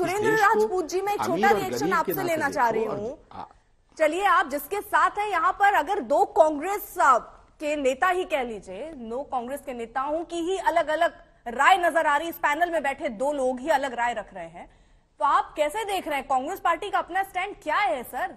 सुरेंद्र राजपूत जी, मैं छोटा रिएक्शन आपसे लेना चाह रही हूँ। चलिए, आप जिसके साथ हैं यहाँ पर, अगर दो कांग्रेस के नेता ही कह लीजिए, दो कांग्रेस के नेताओं की ही अलग अलग राय नजर आ रही, इस पैनल में बैठे दो लोग ही अलग राय रख रहे हैं, तो आप कैसे देख रहे हैं? कांग्रेस पार्टी का अपना स्टैंड क्या है सर?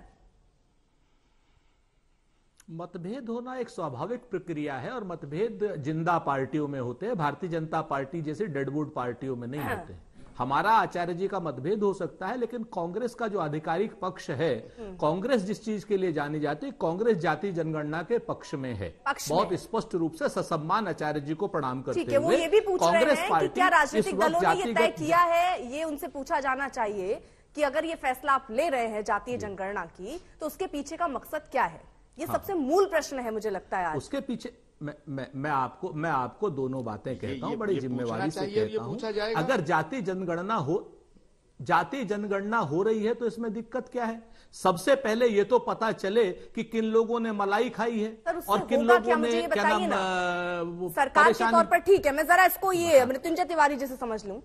मतभेद होना एक स्वाभाविक प्रक्रिया है और मतभेद जिंदा पार्टियों में होते हैं, भारतीय जनता पार्टी जैसी डेडवुड पार्टियों में नहीं होते। हमारा आचार्य जी का मतभेद हो सकता है, लेकिन कांग्रेस का जो आधिकारिक पक्ष है, कांग्रेस जिस चीज के लिए जानी जाती है, कांग्रेस जाति जनगणना के पक्ष में है। बहुत स्पष्ट रूप से ससम्मान आचार्य जी को प्रणाम करते हुए ये भी पूछ कांग्रेस रहे हैं कि क्या राजनीतिक दलों ने ये तय किया है, ये उनसे पूछा जाना चाहिए कि अगर ये फैसला आप ले रहे हैं जातीय जनगणना की, तो उसके पीछे का मकसद क्या है? ये सबसे मूल प्रश्न है मुझे लगता है आज। उसके पीछे मैं आपको दोनों बातें कहता हूं, बड़ी जिम्मेवारी से कहता हूं। अगर जाति जनगणना हो रही है तो इसमें दिक्कत क्या है? सबसे पहले ये तो पता चले कि किन लोगों ने मलाई खाई है और किन लोगों ने क्या नाम सरकार के तौर पर। ठीक है, मैं जरा इसको ये मृत्युंजय तिवारी जी से समझ लूं।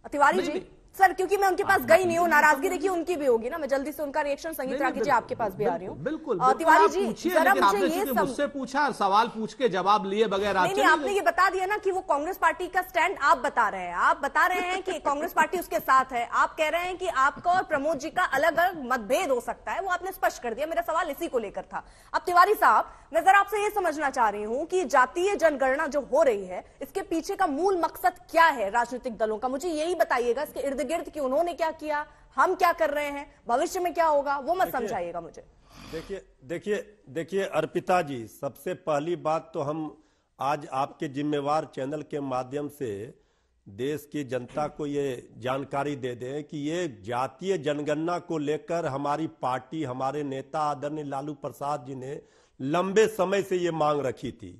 तिवारी जी सर, क्योंकि मैं उनके पास गई नहीं हूँ, नाराजगी देखिए उनकी भी होगी ना, मैं जल्दी से उनका रिएक्शन संगीत रागी जी आपके पास भी आ रही हूँ। बिल्कुल तिवारी जी, जरा मुझे ये मुझसे पूछा, सवाल पूछ के जवाब लिए बगैर नहीं, आपने ये बता दिया ना कि वो कांग्रेस पार्टी का स्टैंड आप बता रहे हैं। आप बता रहे हैं कि कांग्रेस पार्टी उसके साथ है, आप कह रहे हैं कि आपका और प्रमोद जी का अलग अलग मतभेद हो सकता है, वो आपने स्पष्ट कर दिया। मेरा सवाल इसी को लेकर था। अब तिवारी साहब, मैं जरा आपसे ये समझना चाह रही हूँ कि जातीय जनगणना जो हो रही है, इसके पीछे का मूल मकसद क्या है राजनीतिक दलों का? मुझे यही बताइएगा। इसके इर्द गिर्द कि उन्होंने क्या किया, हम क्या कर रहे हैं, भविष्य में क्या होगा, वो मत समझाइएगा मुझे। देखिए अर्पिता जी, सबसे पहली बात तो हम आज आपके जिम्मेवार चैनल के माध्यम से देश की जनता को ये जानकारी दे दें कि ये जातीय जनगणना को लेकर हमारी पार्टी, हमारे नेता आदरणीय लालू प्रसाद जी ने लंबे समय से ये मांग रखी थी।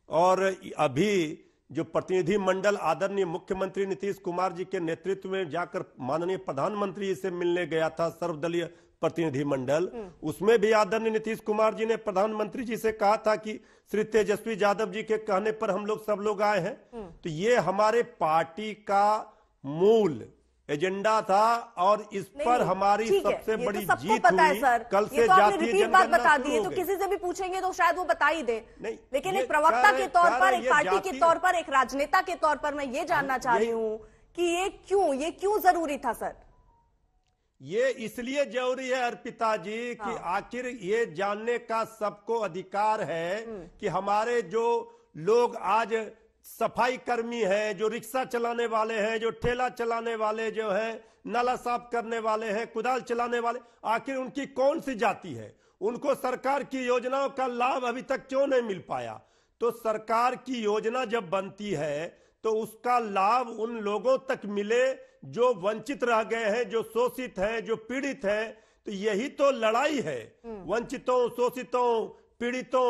और अभी जो प्रतिनिधि मंडल आदरणीय मुख्यमंत्री नीतीश कुमार जी के नेतृत्व में जाकर माननीय प्रधानमंत्री जी से मिलने गया था, सर्वदलीय प्रतिनिधि मंडल, उसमें भी आदरणीय नीतीश कुमार जी ने प्रधानमंत्री जी से कहा था कि श्री तेजस्वी यादव जी के कहने पर हम लोग सब लोग आए हैं। तो ये हमारे पार्टी का मूल एजेंडा था और इस पर हमारी सबसे बड़ी जीत हुई। कल से जातीय जनगणना बता दी, तो किसी से भी पूछेंगे तो शायद वो बता ही दे। लेकिन एक प्रवक्ता के तौर पर, एक पार्टी के तौर पर, एक राजनेता के तौर पर मैं ये जानना चाह रही हूँ कि ये क्यों जरूरी था सर? ये इसलिए जरूरी है अर्पिता जी कि आखिर ये जानने का सबको अधिकार है कि हमारे जो लोग आज सफाई कर्मी हैं, जो रिक्शा चलाने वाले हैं, जो ठेला चलाने वाले जो है, नाला साफ करने वाले हैं, कुदाल चलाने वाले, आखिर उनकी कौन सी जाति है? उनको सरकार की योजनाओं का लाभ अभी तक क्यों नहीं मिल पाया? तो सरकार की योजना जब बनती है तो उसका लाभ उन लोगों तक मिले जो वंचित रह गए हैं, जो शोषित हैं, जो पीड़ित हैं। तो यही तो लड़ाई है, वंचितों, शोषितों, पीड़ितों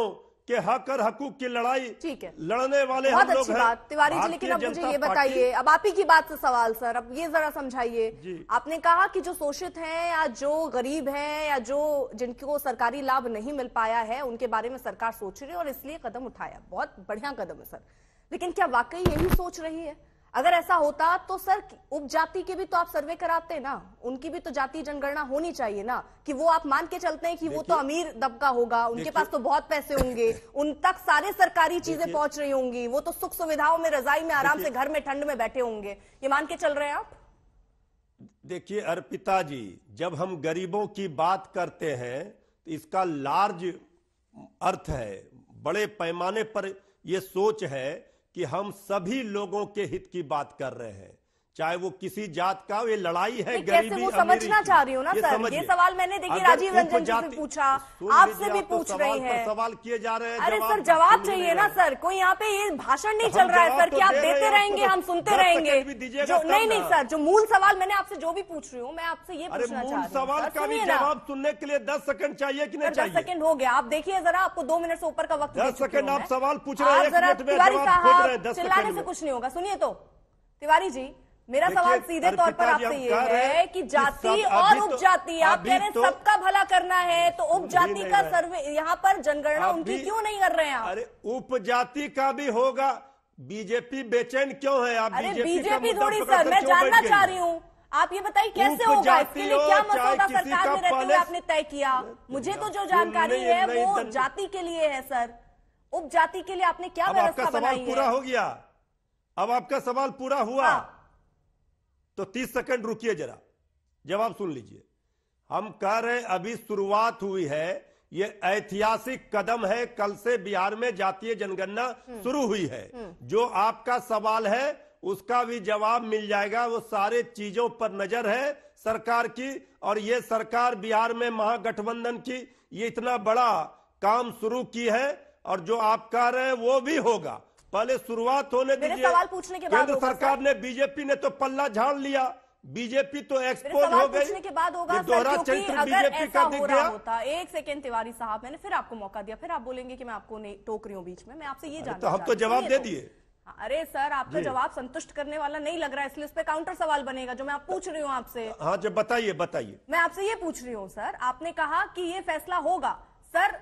के हक और हकूक की लड़ाई। ठीक है, लड़ने वाले बहुत हम लोग अच्छी बात तिवारी जी। लेकिन अब मुझे ये बताइए, अब आप ही की बात से सवाल सर, अब ये जरा समझाइए। आपने कहा कि जो शोषित हैं या जो गरीब हैं या जो जिनको सरकारी लाभ नहीं मिल पाया है, उनके बारे में सरकार सोच रही है और इसलिए कदम उठाया। बहुत बढ़िया कदम है सर, लेकिन क्या वाकई यही सोच रही है? अगर ऐसा होता तो सर उपजाति के भी तो आप सर्वे कराते ना, उनकी भी तो जातीय जनगणना होनी चाहिए ना। कि वो आप मान के चलते हैं कि वो तो अमीर दबका होगा, उनके पास तो बहुत पैसे होंगे, उन तक सारे सरकारी चीजें पहुंच रही होंगी, वो तो सुख सुविधाओं में, रजाई में आराम से घर में ठंड में बैठे होंगे, ये मान के चल रहे हैं आप? देखिए अर्पिता जी, जब हम गरीबों की बात करते हैं तो इसका लार्ज अर्थ है, बड़े पैमाने पर यह सोच है कि हम सभी लोगों के हित की बात कर रहे हैं, चाहे वो किसी जात का, ये लड़ाई है गरीबी वो समझना चाह रही हूँ ना सर। ये सवाल मैंने देखिए राजीव रंजन जी से पूछा, आपसे भी पूछ रही है, सवाल किए जा रहे हैं। अरे सर जवाब चाहिए ना सर, कोई यहाँ पे ये भाषण नहीं चल रहा है सर कि आप देते रहेंगे हम सुनते रहेंगे। नहीं सर, जो मूल सवाल मैंने आपसे जो भी पूछ रही हूँ, मैं आपसे ये पूछना चाह रही हूँ, सवाल का भी जवाब सुनने के लिए 10 सेकंड चाहिए कि नहीं चाहिए? 10 सेकंड हो गया, आप देखिए जरा, आपको 2 मिनट से ऊपर का वक्त। 10 सेकंड आप सवाल पूछ रहे हैं, चिल्लाने से कुछ नहीं होगा। सुनिए तो तिवारी जी, मेरा सवाल सीधे तौर पर आपसे ये है कि जाति और उपजाति, आप कह रहे हैं सबका भला करना है, तो उपजाति का सर्वे यहाँ पर जनगणना उनकी क्यों नहीं कर रहे हैं आप? अरे उपजाति का भी होगा, बीजेपी बेचैन क्यों है? आप अरे बीजेपी थोड़ी सर, मैं जानना चाह रही हूँ, आप ये बताइए कैसे होगा, इसके लिए क्या मसौदा सरकार में रहते हुए आपने तय किया? मुझे तो जो जानकारी है वो जाति के लिए है सर, उपजाति के लिए आपने क्या व्यवस्था बनाई है? पूरा हो गया, अब आपका सवाल पूरा हुआ। तो 30 सेकंड रुकिए, जरा जवाब सुन लीजिए। हम कह रहे अभी शुरुआत हुई है, ये ऐतिहासिक कदम है, कल से बिहार में जातीय जनगणना शुरू हुई है। जो आपका सवाल है उसका भी जवाब मिल जाएगा, वो सारे चीजों पर नजर है सरकार की, और ये सरकार बिहार में महागठबंधन की ये इतना बड़ा काम शुरू की है, और जो आप कह रहे हैं वो भी होगा। पहले शुरुआत होने दीजिए। सवाल पूछने के बाद केंद्र सरकार ने, बीजेपी ने तो पल्ला झाड़ लिया, बीजेपी तो एक्सपोज हो गई। के बाद होगा दोहरा सर, चरित्र अगर बीजेपी का दिख गया होता। एक सेकंड तिवारी साहब, मैंने फिर आपको मौका दिया, फिर आप बोलेंगे कि मैं आपको नहीं टोक रही हूं बीच में। मैं आपसे ये जानना तो हम तो जवाब दे दिए। अरे सर, आपका जवाब संतुष्ट करने वाला नहीं लग रहा है, इसलिए उस पर काउंटर सवाल बनेगा जो मैं आप पूछ रही हूँ आपसे। हाँ जब बताइए बताइए। मैं आपसे ये पूछ रही हूँ सर, आपने कहा कि ये फैसला होगा। सर,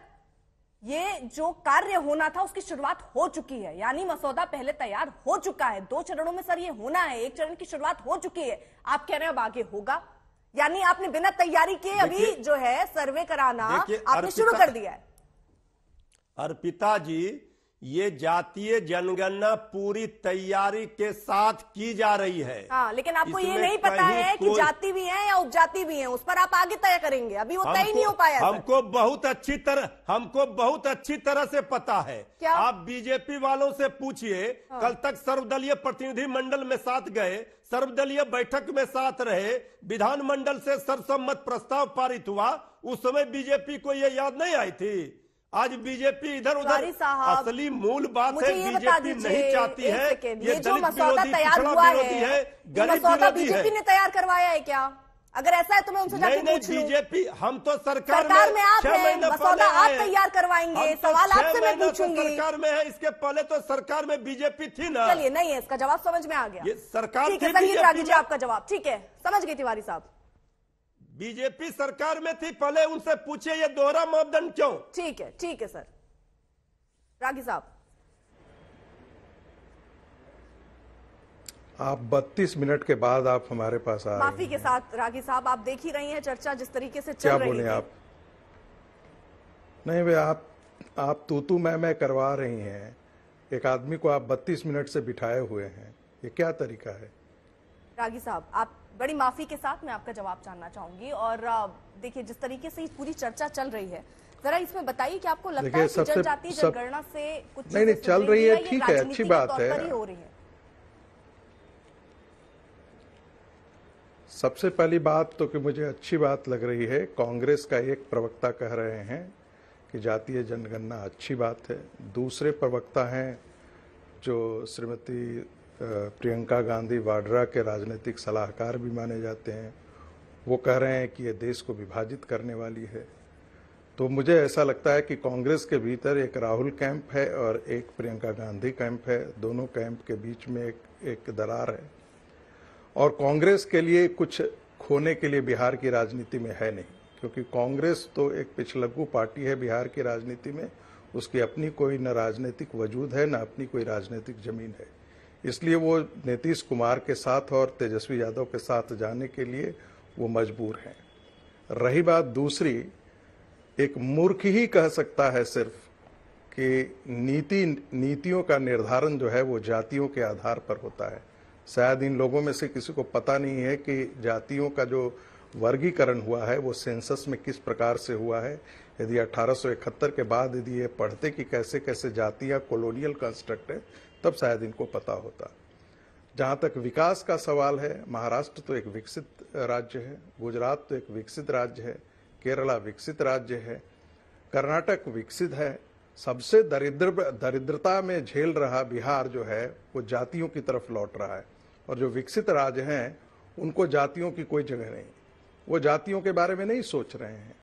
ये जो कार्य होना था उसकी शुरुआत हो चुकी है, यानी मसौदा पहले तैयार हो चुका है। 2 चरणों में सर ये होना है, 1 चरण की शुरुआत हो चुकी है। आप कह रहे हैं अब आगे होगा, यानी आपने बिना तैयारी के अभी जो है सर्वे कराना आपने शुरू कर दिया है। अर्पिता जी, ये जातीय जनगणना पूरी तैयारी के साथ की जा रही है। हाँ, लेकिन आपको ये नहीं पता है कि जाति भी है या उपजाति भी है, उस पर आप आगे तय करेंगे, अभी वो तय नहीं हो पाया। हमको बहुत अच्छी तरह से पता है। क्या? आप बीजेपी वालों से पूछिए। हाँ। कल तक सर्वदलीय प्रतिनिधि मंडल में साथ गए, सर्वदलीय बैठक में साथ रहे, विधानमंडल से सर्वसम्मत प्रस्ताव पारित हुआ, उस समय बीजेपी को ये याद नहीं आई थी। आज बीजेपी इधर उधर, असली मूल बात है बीजेपी नहीं चाहती है ये जो मसौदा तैयार हुआ है, मसौदा बीजेपी ने तैयार करवाया है क्या? अगर ऐसा है तो मैं उनसे जाके पूछ लूं। बीजेपी, हम तो सरकार में आप हैं, मसौदा आप तैयार करवाएंगे, सवाल आपसे मैं पूछूंगी। सरकार में है, इसके पहले तो सरकार में बीजेपी थी ना। चलिए, नहीं है, इसका जवाब समझ में आ गया। ये सरकार ठीक है, संगीत रागी जी आपका जवाब ठीक है, समझ गई तिवारी साहब। बीजेपी सरकार में थी, पहले उनसे पूछिए ये दोहरा मापदंड क्यों। ठीक है सर। रागी साहब, आप 32 मिनट के बाद आप हमारे पास आए। माफी के साथ रागी साहब, आप देख ही रही हैं चर्चा जिस तरीके से चल रही है। क्या बोले आप? नहीं वे आप तू मैं करवा रही हैं। एक आदमी को आप 32 मिनट से बिठाए हुए हैं, ये क्या तरीका है? रागी साहब, आप बड़ी माफी के साथ मैं आपका जवाब जानना चाहूंगी। और देखिए, जिस तरीके से पूरी चर्चा चल रही है, जरा इसमें बताइए कि आपको लगता है कि जनजातीय जनगणना से कुछ नहीं चल रही है, ठीक है, अच्छी बात है। हो रही है। सबसे पहली बात तो कि मुझे अच्छी बात लग रही है, कांग्रेस का एक प्रवक्ता कह रहे हैं कि जातीय जनगणना अच्छी बात है। दूसरे प्रवक्ता हैं जो श्रीमती प्रियंका गांधी वाड्रा के राजनीतिक सलाहकार भी माने जाते हैं, वो कह रहे हैं कि ये देश को विभाजित करने वाली है। तो मुझे ऐसा लगता है कि कांग्रेस के भीतर एक राहुल कैंप है और एक प्रियंका गांधी कैंप है। दोनों कैंप के बीच में एक दरार है, और कांग्रेस के लिए कुछ खोने के लिए बिहार की राजनीति में है नहीं, क्योंकि कांग्रेस तो एक पिछलग्गू पार्टी है बिहार की राजनीति में। उसकी अपनी कोई न राजनीतिक वजूद है, न अपनी कोई राजनीतिक जमीन है। इसलिए वो नीतीश कुमार के साथ और तेजस्वी यादव के साथ जाने के लिए वो मजबूर हैं। रही बात दूसरी, एक मूर्ख ही कह सकता है सिर्फ कि नीतियों का निर्धारण जो है वो जातियों के आधार पर होता है। शायद इन लोगों में से किसी को पता नहीं है कि जातियों का जो वर्गीकरण हुआ है वो सेंसस में किस प्रकार से हुआ है। यदि 1871 के बाद यदि ये पढ़ते कि कैसे कैसे जातियां कॉलोनियल कंस्ट्रक्ट है, तब शायद इनको पता होता। जहां तक विकास का सवाल है, महाराष्ट्र तो एक विकसित राज्य है, गुजरात तो एक विकसित राज्य है, केरला विकसित राज्य है, कर्नाटक विकसित है। सबसे दरिद्रता में झेल रहा बिहार जो है वो जातियों की तरफ लौट रहा है, और जो विकसित राज्य हैं उनको जातियों की कोई जगह नहीं, वो जातियों के बारे में नहीं सोच रहे हैं।